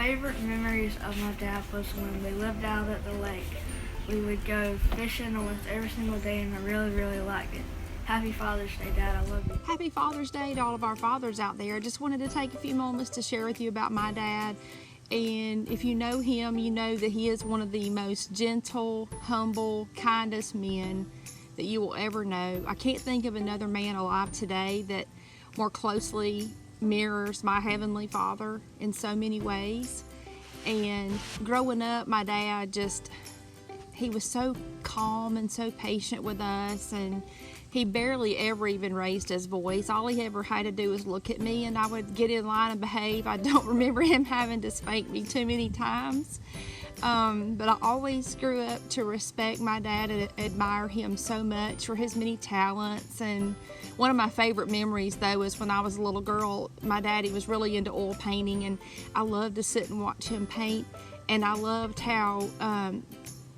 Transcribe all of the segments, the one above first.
favorite memories of my dad was when we lived out at the lake. We would go fishing almost every single day, and I really, really liked it. Happy Father's Day, Dad. I love you. Happy Father's Day to all of our fathers out there. I just wanted to take a few moments to share with you about my dad. And if you know him, you know that he is one of the most gentle, humble, kindest men that you will ever know. I can't think of another man alive today that more closely mirrors my Heavenly Father in so many ways. And growing up, my dad he was so calm and so patient with us, and he barely ever even raised his voice. All he ever had to do was look at me and I would get in line and behave. I don't remember him having to spank me too many times. But I always grew up to respect my dad and admire him so much for his many talents. And one of my favorite memories, though, is when I was a little girl. My daddy was really into oil painting, and I loved to sit and watch him paint. And I loved how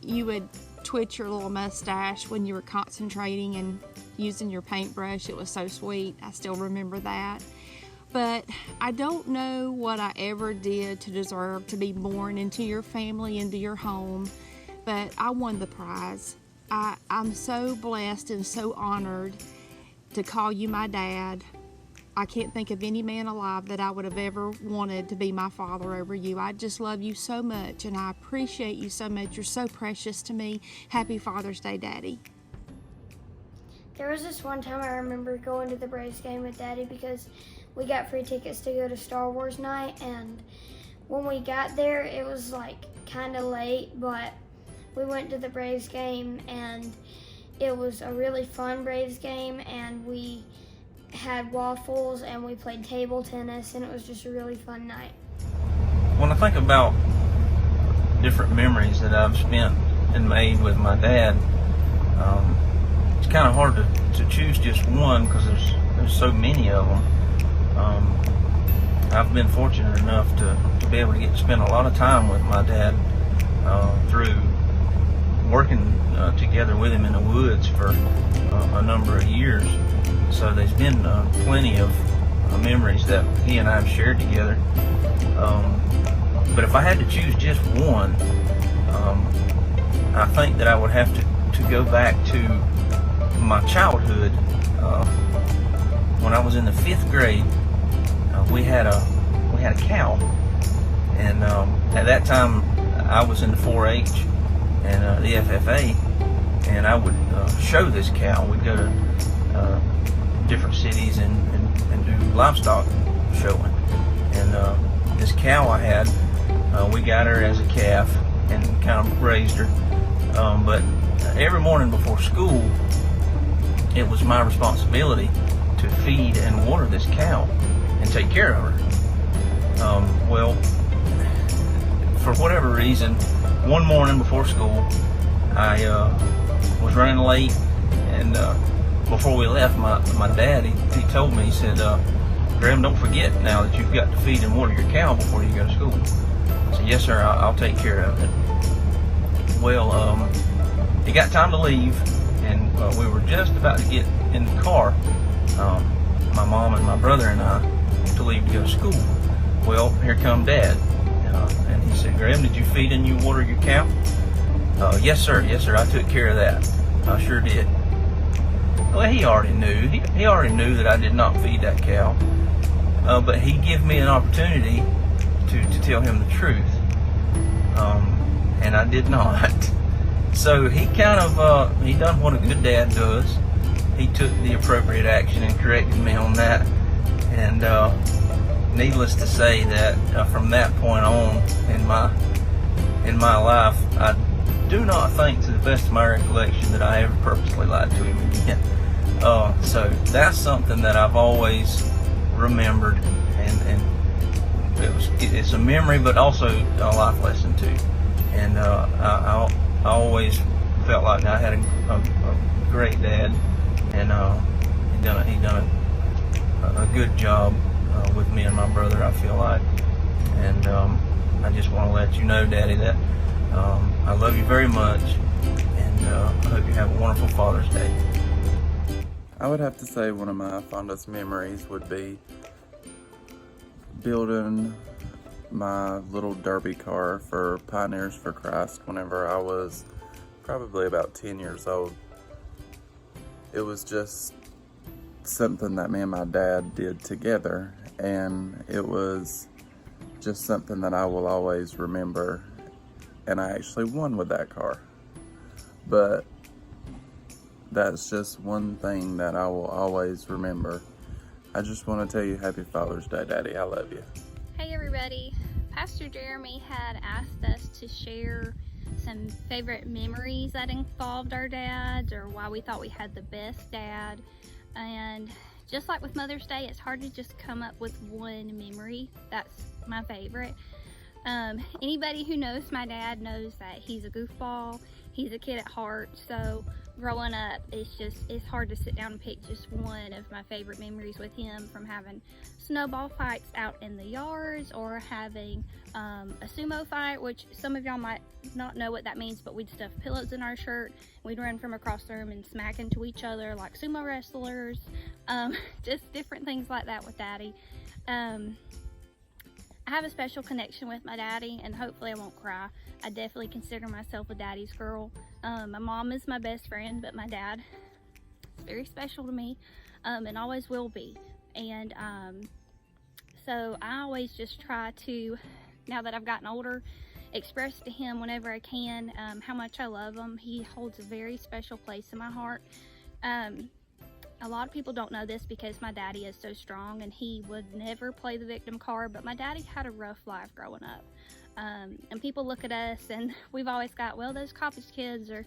you would twitch your little mustache when you were concentrating and using your paintbrush. It was so sweet. I still remember that. But I don't know what I ever did to deserve to be born into your family, into your home, but I won the prize. I'm so blessed and so honored to call you my dad. I can't think of any man alive that I would have ever wanted to be my father over you. I just love you so much, and I appreciate you so much. You're so precious to me. Happy Father's Day, Daddy. There was this one time I remember going to the Braves game with Daddy because we got free tickets to go to Star Wars night, and when we got there it was like kind of late, but we went to the Braves game and it was a really fun Braves game, and we had waffles and we played table tennis, and it was just a really fun night. When I think about different memories that I've spent and made with my dad, it's kind of hard to choose just one because there's so many of them. I've been fortunate enough to be able to get to spend a lot of time with my dad through working together with him in the woods for a number of years. So there's been plenty of memories that he and I have shared together. But if I had to choose just one, I think that I would have to go back to my childhood. When I was in the 5th grade, we had a cow, and at that time I was in the 4-H and the FFA, and I would show this cow. We'd go to different cities and do livestock showing. And this cow I had, we got her as a calf and kind of raised her. But every morning before school, it was my responsibility to feed and water this cow and take care of her. Well, for whatever reason, one morning before school, I was running late, and before we left, my dad, he told me, he said, Graham, don't forget now that you've got to feed and water your cow before you go to school. I said, yes sir, I'll take care of it. Well, it got time to leave, and we were just about to get in the car, my mom and my brother and I, to leave to go to school. Well, here come Dad, and he said, Graham, did you feed and you water your cow? Yes sir, I took care of that. I sure did. Well, he already knew. He already knew that I did not feed that cow, but he gave me an opportunity to tell him the truth, and I did not. So he kind of he done what a good dad does. He took the appropriate action and corrected me on that, and needless to say that from that point on in my life, I do not think, to the best of my recollection, that I ever purposely lied to him again. So that's something that I've always remembered, and it's a memory, but also a life lesson too. And I always felt like I had a great dad, and he done a good job with me and my brother, I feel like. And I just want to let you know, Daddy, that I love you very much, and I hope you have a wonderful Father's Day. I would have to say one of my fondest memories would be building my little derby car for Pioneers for Christ whenever I was probably about 10 years old. It was just something that me and my dad did together, and it was just something that I will always remember. And I actually won with that car. But that's just one thing that I will always remember. I just want to tell you Happy Father's Day, Daddy. I love you. Hey everybody, Pastor Jeremy had asked us to share some favorite memories that involved our dads, or why we thought we had the best dad. And just like with Mother's Day, it's hard to just come up with one memory that's my favorite. Anybody who knows my dad knows that he's a goofball. He's a kid at heart, so growing up, it's hard to sit down and pick just one of my favorite memories with him, from having snowball fights out in the yards, or having a sumo fight, which some of y'all might not know what that means, but we'd stuff pillows in our shirt. We'd run from across the room and smack into each other like sumo wrestlers. Just different things like that with Daddy. I have a special connection with my daddy, and hopefully I won't cry. I definitely consider myself a daddy's girl. My mom is my best friend, but my dad is very special to me, and always will be. And so I always just try to, now that I've gotten older, express to him whenever I can how much I love him. He holds a very special place in my heart. A lot of people don't know this because my daddy is so strong and he would never play the victim card, but my daddy had a rough life growing up. And people look at us and we've always got, well, those college kids are,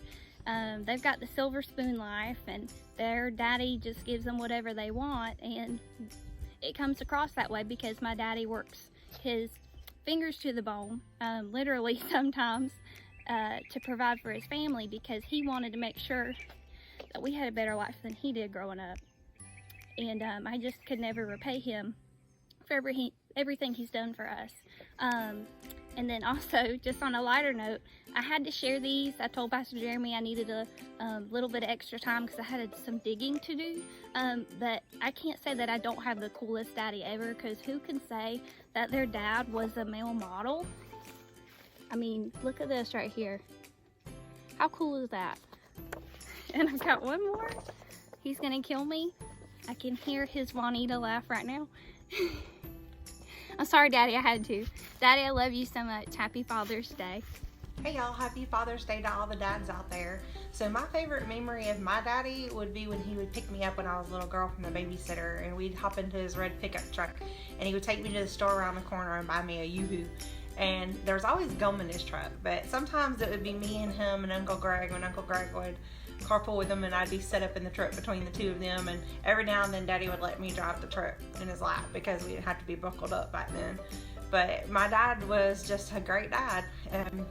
they've got the silver spoon life and their daddy just gives them whatever they want. And it comes across that way because my daddy works his fingers to the bone, literally sometimes, to provide for his family, because he wanted to make sure that we had a better life than he did growing up. And I just could never repay him for everything he's done for us. And then also, just on a lighter note, I had to share these. I told Pastor Jeremy I needed a little bit of extra time because I had some digging to do. But I can't say that I don't have the coolest daddy ever, because who can say that their dad was a male model? I mean, look at this right here. How cool is that? And I've got one more. He's gonna kill me. I can hear his Juanita laugh right now. I'm sorry, Daddy, I had to. Daddy, I love you so much. Happy Father's Day. Hey y'all, happy Father's Day to all the dads out there. So my favorite memory of my daddy would be when he would pick me up when I was a little girl from the babysitter, and we'd hop into his red pickup truck and he would take me to the store around the corner and buy me a Yoo-hoo. And there was always gum in his truck, but sometimes it would be me and him and Uncle Greg, when Uncle Greg would carpool with him and I'd be set up in the truck between the two of them, and every now and then Daddy would let me drive the truck in his lap because we didn't have to be buckled up back then. But my dad was just a great dad.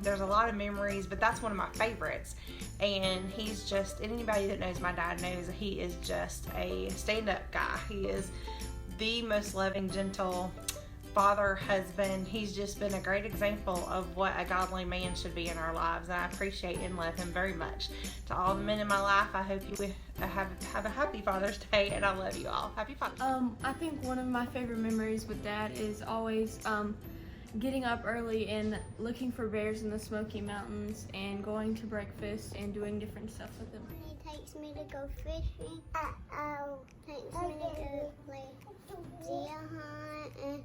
There's a lot of memories, but that's one of my favorites. And he's just, anybody that knows my dad knows that he is just a stand-up guy. He is the most loving, gentle father, husband. He's just been a great example of what a godly man should be in our lives, and I appreciate and love him very much. To all the men in my life, I hope you have a happy Father's Day, and I love you all. Happy Father's Day. I think one of my favorite memories with Dad is always getting up early and looking for bears in the Smoky Mountains and going to breakfast and doing different stuff with him. He takes me to go fishing. Takes me to go play deer hunt, and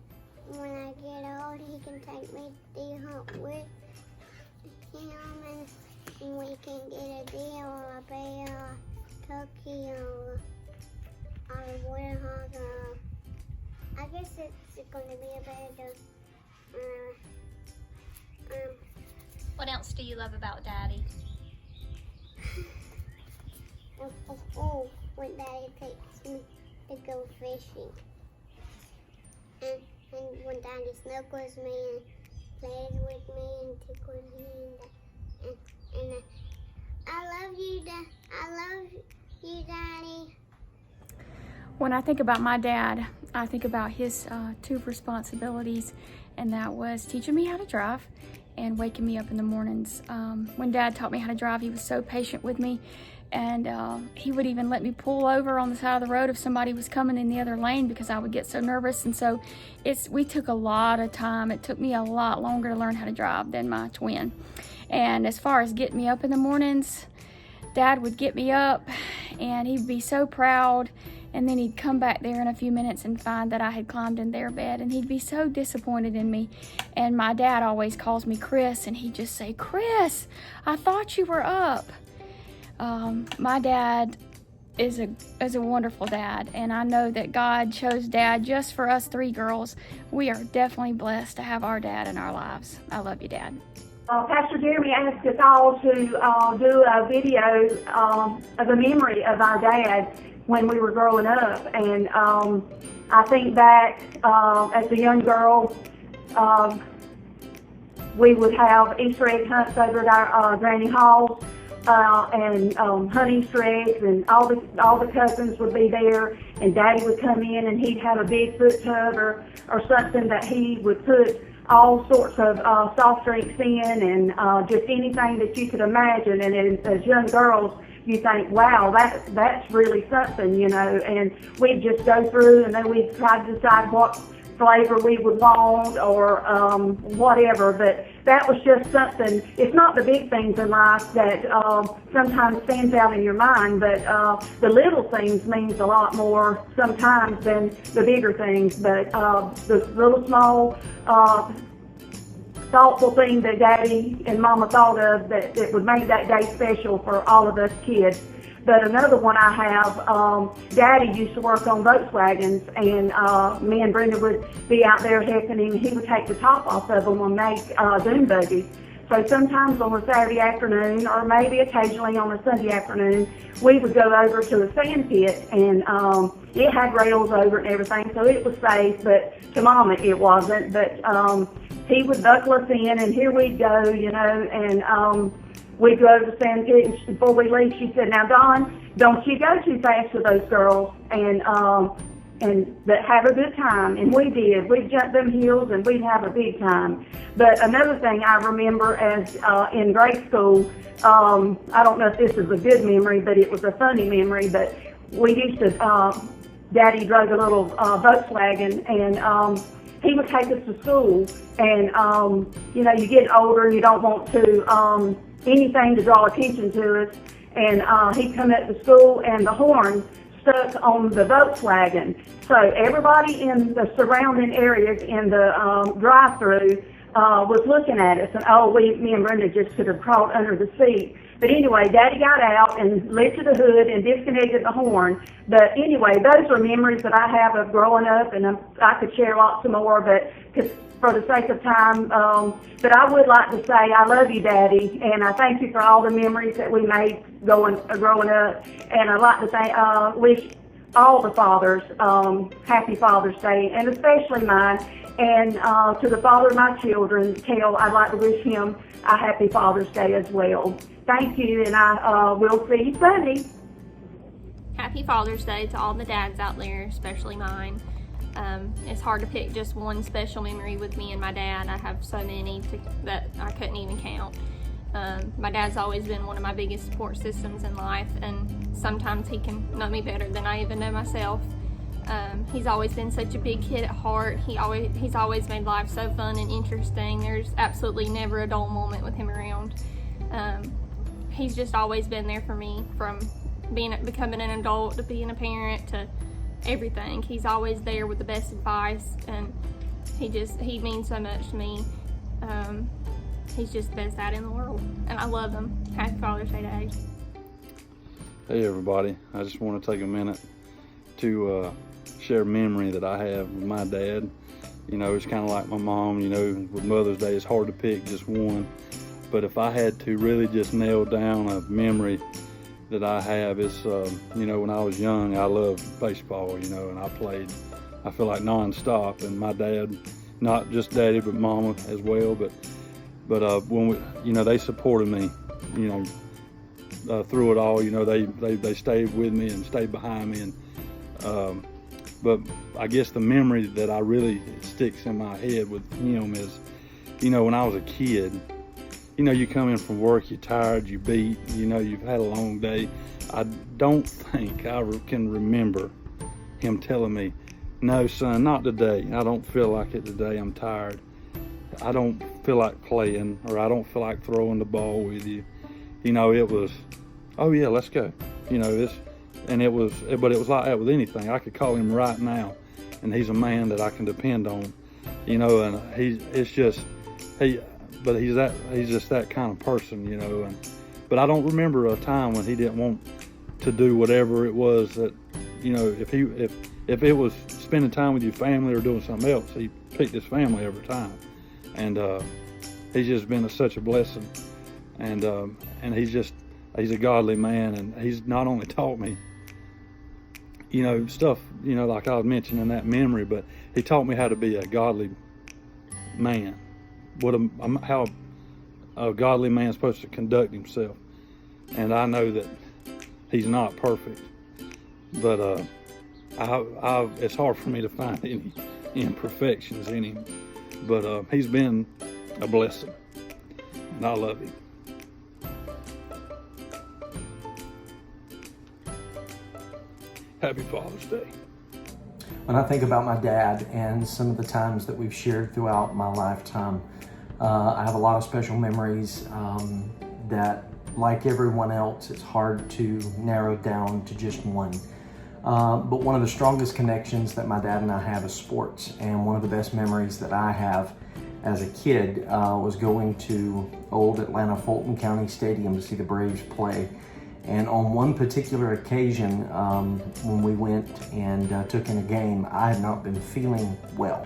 when I get old, he can take me deer hunt with him, and we can get a deer or a bear or a turkey or a warthog. I guess it's going to be a bear. What else do you love about Daddy? When Daddy takes me to go fishing. And when Daddy snuggles me and plays with me and tickles me, and I love you, Daddy. When I think about my dad, I think about his two responsibilities, and that was teaching me how to drive and waking me up in the mornings. When Dad taught me how to drive, he was so patient with me, And he would even let me pull over on the side of the road if somebody was coming in the other lane because I would get so nervous. And so we took a lot of time. It took me a lot longer to learn how to drive than my twin. And as far as getting me up in the mornings, Dad would get me up and he'd be so proud, and then he'd come back there in a few minutes and find that I had climbed in their bed, and he'd be so disappointed in me. And my dad always calls me Chris, and he'd just say, "Chris, I thought you were up." My dad is a wonderful dad, and I know that God chose Dad just for us 3 girls. We are definitely blessed to have our dad in our lives. I love you, Dad. Pastor Jeremy asked us all to do a video of a memory of our dad when we were growing up. And I think back as a young girl, we would have Easter egg hunts over at our granny halls and hunt Easter eggs, and all the cousins would be there, and Daddy would come in and he'd have a big foot tub or something that he would put all sorts of soft drinks in, and just anything that you could imagine. And as young girls, you think, wow, that's really something, you know. And we'd just go through, and then we'd try to decide what flavor we would want or whatever. But that was just something. It's not the big things in life that sometimes stands out in your mind, but the little things means a lot more sometimes than the bigger things. But the little small thoughtful thing that Daddy and Mama thought of that would make that day special for all of us kids. But another one I have, Daddy used to work on Volkswagens, and me and Brenda would be out there helping him. He would take the top off of them and make dune buggies. So sometimes on a Saturday afternoon, or maybe occasionally on a Sunday afternoon, we would go over to a sand pit, and it had rails over it and everything, so it was safe, but to Mama it wasn't. But he would buckle us in, and here we'd go, you know, and we'd go to the sand pit, and before we leave, she said, "Now, Dawn, don't you go too fast with those girls, but have a good time." And we did. We'd jump them hills, and we'd have a big time. But another thing I remember as in grade school, I don't know if this is a good memory, but it was a funny memory, but we used to, Daddy drove a little Volkswagen, and he would take us to school, and you know, you get older and you don't want to anything to draw attention to us, and he'd come up to school and the horn stuck on the Volkswagen, so everybody in the surrounding areas in the drive-through was looking at us, and me and Brenda just could have crawled under the seat. But anyway, Daddy got out and lifted the hood and disconnected the horn. But anyway, those are memories that I have of growing up, and I could share lots more, but for the sake of time. But I would like to say I love you, Daddy, and I thank you for all the memories that we made growing up. And I'd like to wish all the fathers happy Father's Day, and especially mine. And to the father of my children, Kel, I'd like to wish him a happy Father's Day as well. Thank you, and I will see you Sunday. Happy Father's Day to all the dads out there, especially mine. It's hard to pick just one special memory with me and my dad. I have so many that I couldn't even count. My dad's always been one of my biggest support systems in life, and sometimes he can know me better than I even know myself. He's always been such a big kid at heart. He's always made life so fun and interesting. There's absolutely never a dull moment with him around. He's just always been there for me, from becoming an adult to being a parent to everything. He's always there with the best advice, and he means so much to me. He's just the best dad in the world, and I love him. Happy Father's Day, Daddy. Hey everybody, I just want to take a minute to share a memory that I have with my dad. You know, it's kind of like my mom. You know, with Mother's Day, it's hard to pick just one. But if I had to really just nail down a memory that I have, it's, you know, when I was young, I loved baseball, you know, and I played, I feel like non-stop. And my dad, not just Daddy, but Mama as well. But when we, you know, they supported me, you know, through it all. You know, they stayed with me and stayed behind me. And but I guess the memory that I really sticks in my head with him is, you know, when I was a kid, you know, you come in from work, you're tired, you're beat, you know, you've had a long day. I don't think I can remember him telling me, no, son, not today. I don't feel like it today. I'm tired. I don't feel like playing, or I don't feel like throwing the ball with you. You know, it was, oh yeah, let's go. You know, but it was like that with anything. I could call him right now, and he's a man that I can depend on. You know, and he's just that kind of person, you know. But I don't remember a time when he didn't want to do whatever it was that, you know, if it was spending time with your family or doing something else, he picked his family every time. And he's just been such a blessing. And he's a godly man, and he's not only taught me, you know, stuff, you know, like I was mentioning that memory, but he taught me how to be a godly man, how a godly man is supposed to conduct himself. And I know that he's not perfect, but it's hard for me to find any imperfections in him. But he's been a blessing, and I love him. Happy Father's Day. When I think about my dad and some of the times that we've shared throughout my lifetime, I have a lot of special memories that, like everyone else, it's hard to narrow down to just one. But one of the strongest connections that my dad and I have is sports. And one of the best memories that I have as a kid was going to old Atlanta Fulton County Stadium to see the Braves play. And on one particular occasion, when we went and took in a game, I had not been feeling well.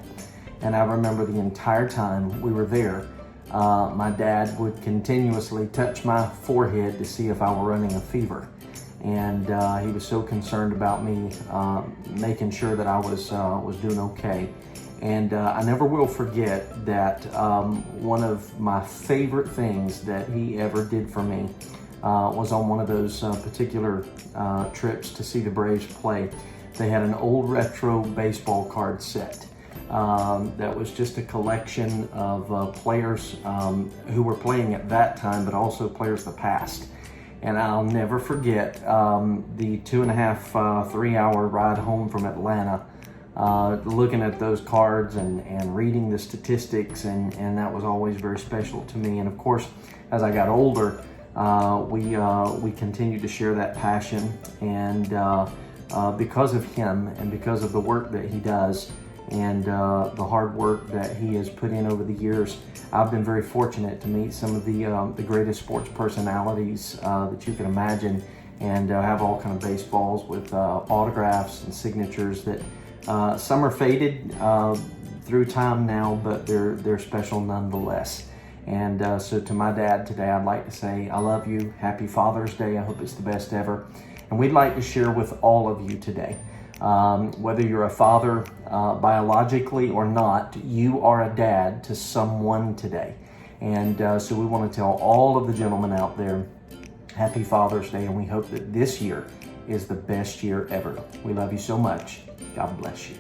And I remember the entire time we were there, my dad would continuously touch my forehead to see if I were running a fever. And he was so concerned about me making sure that I was doing okay. And I never will forget that one of my favorite things that he ever did for me was on one of those particular trips to see the Braves play. They had an old retro baseball card set that was just a collection of players who were playing at that time, but also players of the past. And I'll never forget the 2.5, 3 hour ride home from Atlanta, looking at those cards and reading the statistics, and that was always very special to me. And of course, as I got older, we continued to share that passion, and because of him and because of the work that he does and the hard work that he has put in over the years, I've been very fortunate to meet some of the greatest sports personalities that you can imagine, and have all kind of baseballs with autographs and signatures that some are faded through time now, but they're special nonetheless. And so to my dad today, I'd like to say, I love you. Happy Father's Day. I hope it's the best ever. And we'd like to share with all of you today, whether you're a father biologically or not, you are a dad to someone today. And so we want to tell all of the gentlemen out there, Happy Father's Day, and we hope that this year is the best year ever. We love you so much. God bless you.